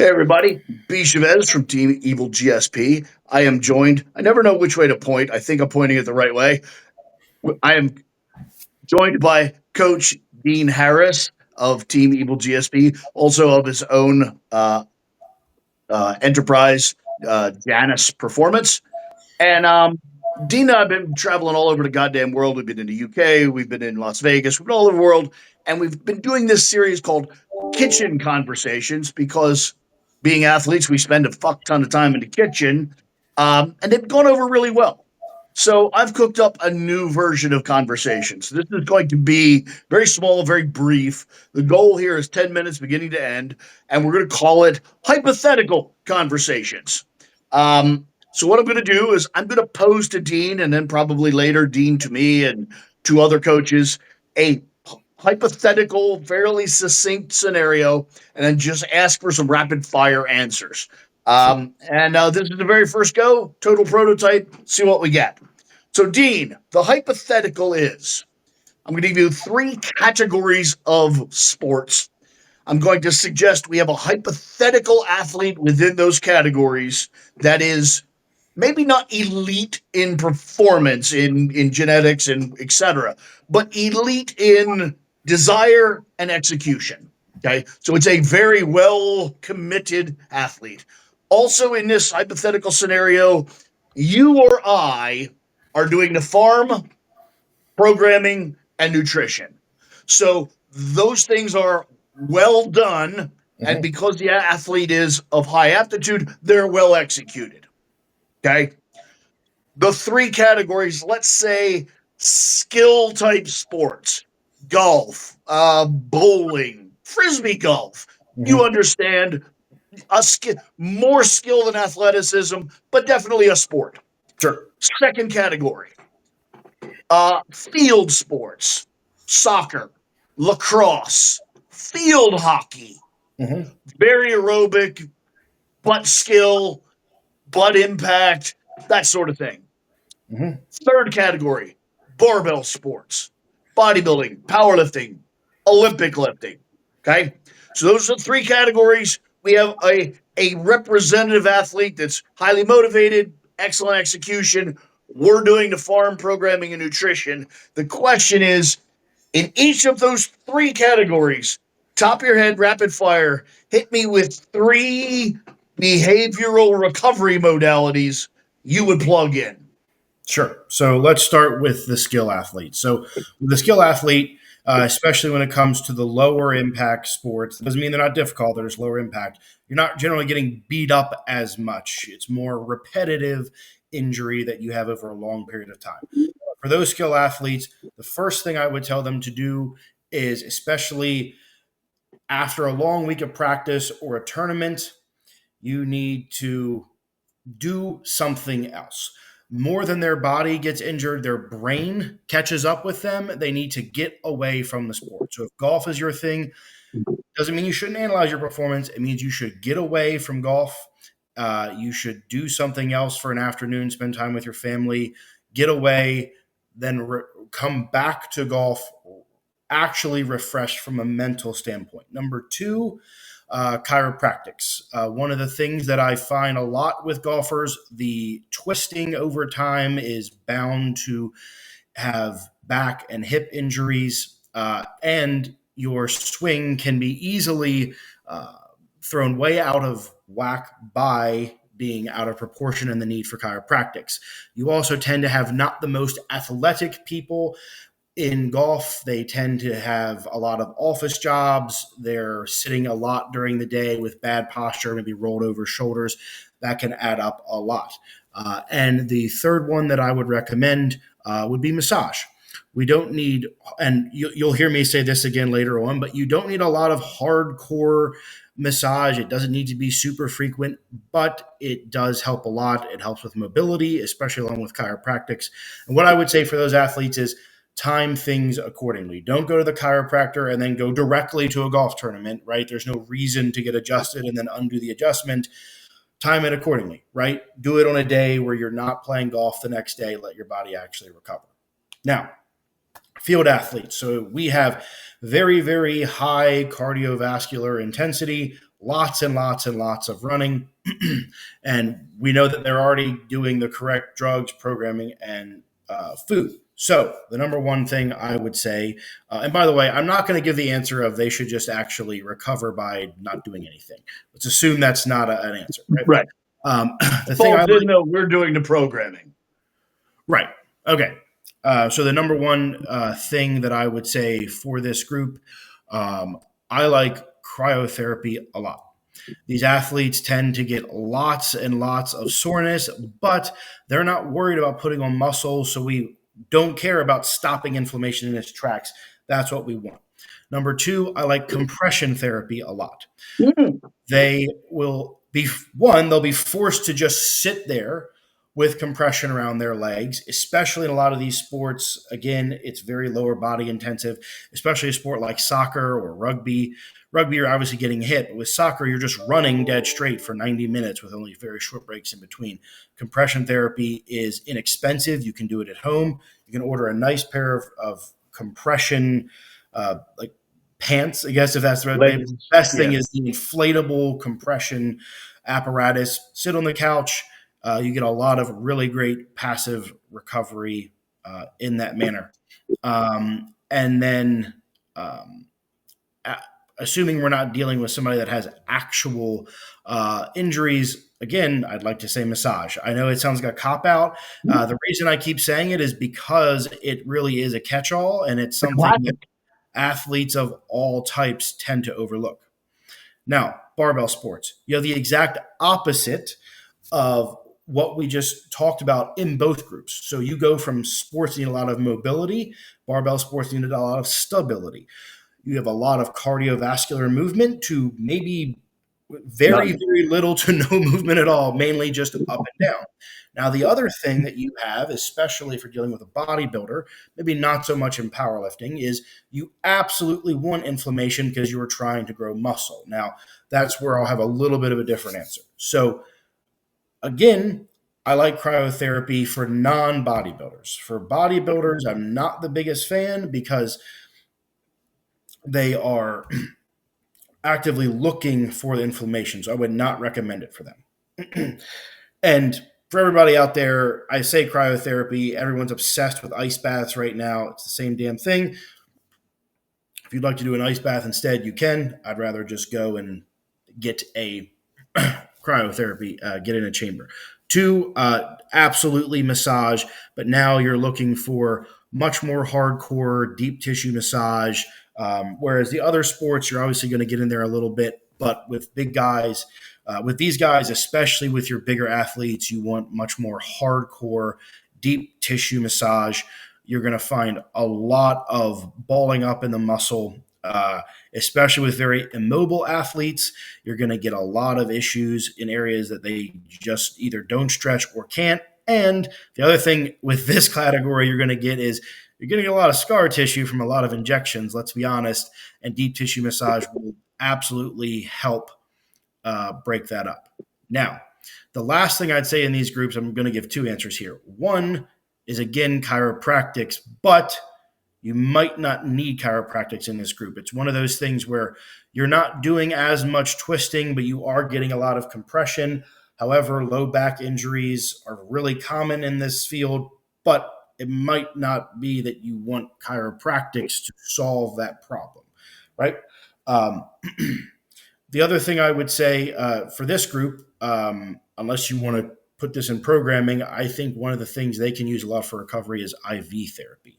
Hey everybody, B.Chavez from Team Evil GSP. I am joined. I never know which way to point. I think I'm pointing it the right way. I am joined by Coach Dean Harris of Team Evil GSP, also of his own enterprise, Janus Performance. And Dean and I have been traveling all over the goddamn world. We've been in the UK, we've been in Las Vegas, we've been all over the world, and we've been doing this series called Kitchen Conversations because being athletes, we spend a fuck ton of time in the kitchen, and they've gone over really well. So I've cooked up a new version of conversations. This is going to be very small, very brief. The goal here is 10 minutes beginning to end, and we're going to call it Hypothetical Conversations. So what I'm going to do is I'm going to pose to Dean and then probably later Dean to me and to other coaches a hypothetical, fairly succinct scenario, and then just ask for some rapid fire answers. And this is the very first go, total prototype, see what we get. So, Dean, the hypothetical is I'm going to give you three categories of sports. I'm going to suggest we have a hypothetical athlete within those categories that is maybe not elite in performance, in genetics and etc., but elite in desire and execution. Okay, so it's a very well committed athlete. Also, in this hypothetical scenario, you or I are doing the farm, programming, and nutrition. So those things are well done. And because the athlete is of high aptitude, they're well executed. Okay. The three categories, let's say skill type sports, golf, bowling, frisbee golf. You understand more skill than athleticism, but definitely a sport. Sure. Second category, field sports, soccer, lacrosse, field hockey, very aerobic, butt skill, butt impact, that sort of thing. Third category, barbell sports, bodybuilding, powerlifting, Olympic lifting. Okay. So those are the three categories. We have a representative athlete that's highly motivated, excellent execution. We're doing the farm programming and nutrition. The question is, in each of those three categories, top of your head, rapid fire, hit me with three behavioral recovery modalities you would plug in. Sure. So let's start with the skill athlete. So the skill athlete, especially when it comes to the lower impact sports, doesn't mean they're not difficult. They're just lower impact. You're not generally getting beat up as much. It's more repetitive injury that you have over a long period of time. For those skill athletes, the first thing I would tell them to do is, especially after a long week of practice or a tournament, you need to do something else. More than their body gets injured, their brain catches up with them. They need to get away from the sport. So if golf is your thing, doesn't mean you shouldn't analyze your performance. It means you should get away from golf. You should do something else for an afternoon, spend time with your family, get away, then come back to golf actually refreshed from a mental standpoint. Number two, chiropractics. One of the things that I find a lot with golfers, the twisting over time is bound to have back and hip injuries, and your swing can be easily thrown way out of whack by being out of proportion and the need for chiropractics. You also tend to have not the most athletic people in golf. They tend to have a lot of office jobs. They're sitting a lot during the day with bad posture, maybe rolled over shoulders. That can add up a lot. And the third one that I would recommend would be massage. We don't need, and you'll hear me say this again later on, but you don't need a lot of hardcore massage. It doesn't need to be super frequent, but it does help a lot. It helps with mobility, especially along with chiropractics. And what I would say for those athletes is time things accordingly. Don't go to the chiropractor and then go directly to a golf tournament, right? There's no reason to get adjusted and then undo the adjustment. Time it accordingly, right? Do it on a day where you're not playing golf the next day. Let your body actually recover. Now, field athletes. So we have very, very high cardiovascular intensity, lots and lots and lots of running. And we know that they're already doing the correct drugs, programming, and food. So the number one thing I would say, and by the way, I'm not going to give the answer of they should just actually recover by not doing anything. Let's assume that's not an answer, right? Right. The thing I Falls in though, we're doing the programming. right. Okay. So the number one thing that I would say for this group, I like cryotherapy a lot. These athletes tend to get lots and lots of soreness, but they're not worried about putting on muscle. So we don't care about stopping inflammation in its tracks. That's what we want. Number two, I like compression therapy a lot. Mm. They will be they'll be forced to just sit there with compression around their legs, especially in a lot of these sports. Again, it's very lower body intensive, especially a sport like soccer or rugby. Rugby, you're obviously getting hit, but with soccer, you're just running dead straight for 90 minutes with only very short breaks in between. Compression therapy is inexpensive. You can do it at home. You can order a nice pair of compression, like pants, I guess, if that's the right way. The best thing is the inflatable compression apparatus. Sit on the couch. You get a lot of really great passive recovery in that manner. And then, assuming we're not dealing with somebody that has actual injuries, again, I'd like to say massage. I know it sounds like a cop out. The reason I keep saying it is because it really is a catch all, and it's something that athletes of all types tend to overlook. Now, barbell sports, you have the exact opposite of what we just talked about in both groups. So you go from sports need a lot of mobility, barbell sports need a lot of stability. You have a lot of cardiovascular movement to maybe very, very little to no movement at all, mainly just up and down. Now, the other thing that you have, especially if you're dealing with a bodybuilder, maybe not so much in powerlifting, is you absolutely want inflammation because you are trying to grow muscle. Now, that's where I'll have a little bit of a different answer. So, again, I like cryotherapy for non-bodybuilders. For bodybuilders, I'm not the biggest fan because they are actively looking for the inflammation. So I would not recommend it for them. And for everybody out there, I say cryotherapy. Everyone's obsessed with ice baths right now. It's the same damn thing. If you'd like to do an ice bath instead, you can. I'd rather just go and get a cryotherapy, get in a chamber. Two, absolutely massage, but now you're looking for much more hardcore deep tissue massage. Whereas the other sports, you're obviously going to get in there a little bit, but with big guys, with these guys, especially with your bigger athletes, you want much more hardcore deep tissue massage. You're going to find a lot of balling up in the muscle, especially with very immobile athletes. You're going to get a lot of issues in areas that they just either don't stretch or can't. And the other thing with this category you're going to get is you're getting a lot of scar tissue from a lot of injections, let's be honest, and deep tissue massage will absolutely help break that up. Now, the last thing I'd say in these groups, I'm going to give two answers here. One is, again, chiropractics, but you might not need chiropractics in this group. It's one of those things where you're not doing as much twisting, but you are getting a lot of compression. However, low back injuries are really common in this field, but it might not be that you want chiropractics to solve that problem, right? The other thing I would say for this group, unless you want to put this in programming, I think one of the things they can use a lot for recovery is IV therapy.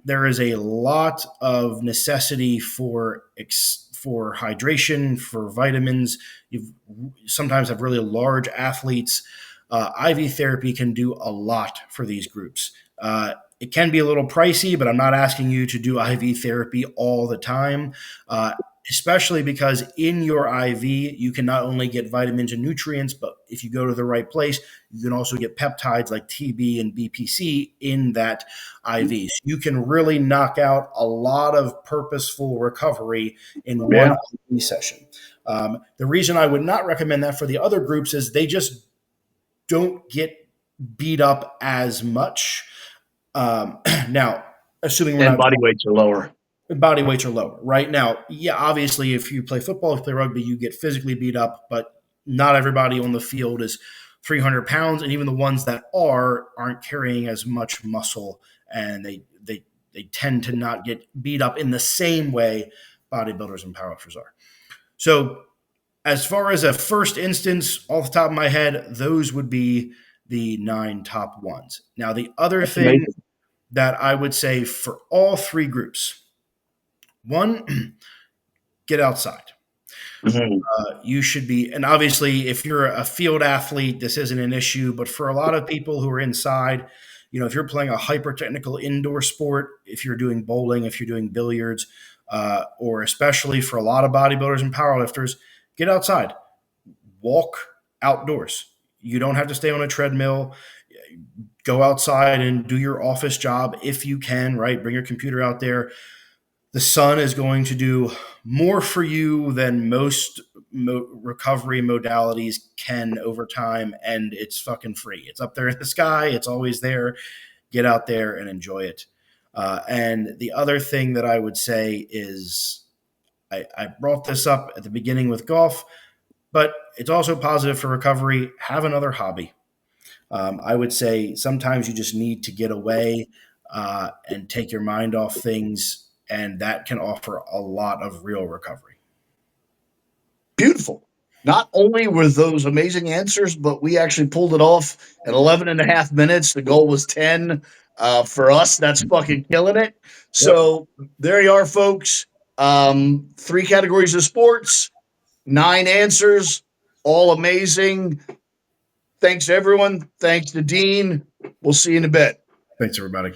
There is a lot of necessity for hydration, for vitamins. You sometimes have really large athletes. IV therapy can do a lot for these groups. It can be a little pricey, but I'm not asking you to do IV therapy all the time, especially because in your IV, you can not only get vitamins and nutrients, but if you go to the right place, you can also get peptides like TB and BPC in that IV. So you can really knock out a lot of purposeful recovery in one IV session. The reason I would not recommend that for the other groups is they just don't get beat up as much. Now, assuming we're And not body weights are lower. body weights are lower. Right now, yeah, obviously, if you play football, if you play rugby, you get physically beat up, but not everybody on the field is 300 pounds, and even the ones that aren't carrying as much muscle, and they tend to not get beat up in the same way bodybuilders and powerlifters are. So, as far as a first instance, off the top of my head, those would be the 9 top ones. Now, the other That's thing amazing. that I would say for all three groups, one, get outside. Mhm. You should be, and obviously, if you're a field athlete, this isn't an issue. But for a lot of people who are inside, if you're playing a hyper technical indoor sport, if you're doing bowling, if you're doing billiards, or especially for a lot of bodybuilders and powerlifters, get outside, walk outdoors. You don't have to stay on a treadmill. Go outside and do your office job if you can, right? Bring your computer out there. The sun is going to do more for you than most recovery modalities can over time, and it's fucking free. It's up there in the sky. It's always there. Get out there and enjoy it. And the other thing that I would say is I brought this up at the beginning with golf, but it's also positive for recovery. Have another hobby. I would say sometimes you just need to get away and take your mind off things, and that can offer a lot of real recovery. Beautiful. Not only were those amazing answers, but we actually pulled it off in 11 and a half minutes. The goal was 10. For us, that's fucking killing it. Yep. So there you are, folks. Three categories of sports, 9 answers, all amazing. Thanks to everyone. Thanks to Dean. We'll see you in a bit. Thanks, everybody.